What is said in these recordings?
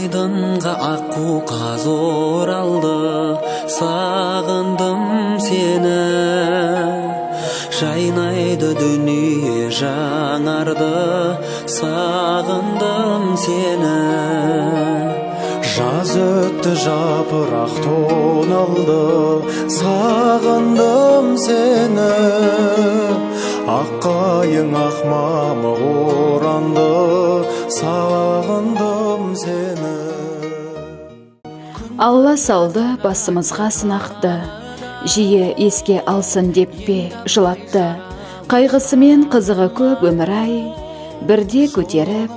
айдынға аққу қаз оралды, сағындым сені. Жайнайды дүние жаңарды, сағындым сені. Жаз өтті жапырақ тоналды, сағындым сені. Аққайың ақ мамық оранды, сағындым сені. Алла салды басымызға сынақты, жиі еске алсын деп пе жылатты. Қайғысы мен қызығы көп өмір-ай, бірде көтеріп,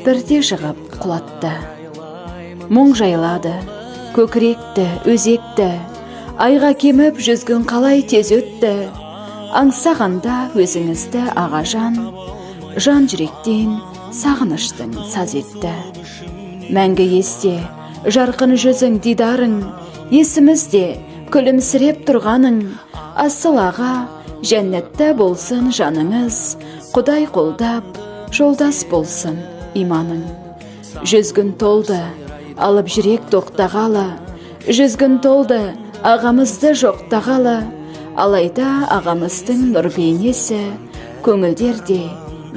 бірде жығып құлатты. Мұң жайлады, көкіректі, өзекті, айға кеміп жүзгін қалай тез өтті. Аңсағанда өзіңізді ағажан, жан жүректен сағыныштың саз етті. Мәңгі есте жарқын жүзің дидарың, есімізде күлімсіреп тұрғаның. Асыл аға, жәннатта болсын жаныңыз, Құдай қолдап, жолдас болсын иманың. Жүзгін толды, алып жүрек тоқтағалы, жүзгін толды, ағамызды жоқтағалы. Алайда ағамыздың нұр бейнесі көңілдерде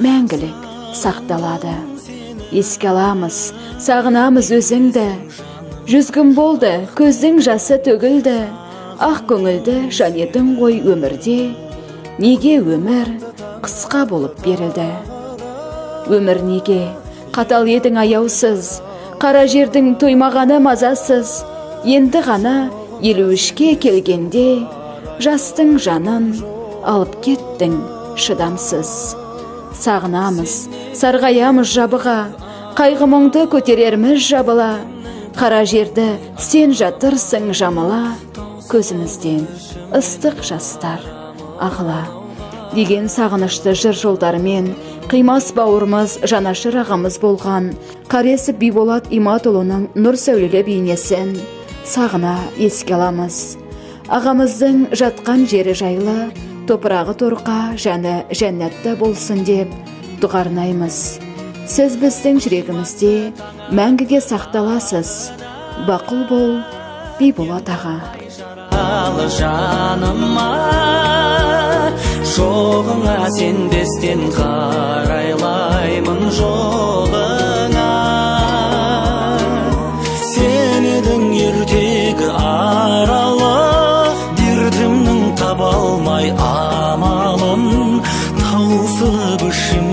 мәңгілік сақталады. Еске аламыз, сағынамыз өзіңді. Жүзгін болды, көздің жасы төгілді. Ақ көңілді жан едің ғой өмірде. Неге өмір қысқа болып берілді? Өмір неге қатал едің аяусыз, қара жердің тоймағаны мазасыз. Енді ғана 53-ке келгенде, жастың жанын алып кеттің шыдамсыз. Сағынамыз, сарғаямыз жабыға, қайғы мұңды көтерерміз жабыла. Қара жерді сен жатырсың жамыла, көзімізден ыстық жастар ағыла. Деген сағынышты жыр жолдарымен қимас бауырмыз жанашыр ағамыз болған Қаресіп Биболат Иматұлының нұр сәулелі бейнесін сағына еске аламыз. Ағамыздың жатқан жері жайлы, топырағы торқа, жаны жәннатта болсын деп дұғарнаймыз. Сіз біздің жүрегімізде мәңгіге сақталасыз. Бақұл бол, Биболат аға. Жаныма жоғыңа сенбестен қарайлаймын жолыңа. Сен едің ертегі аралы, дертімнің таба алмай амалын, таусылып ішім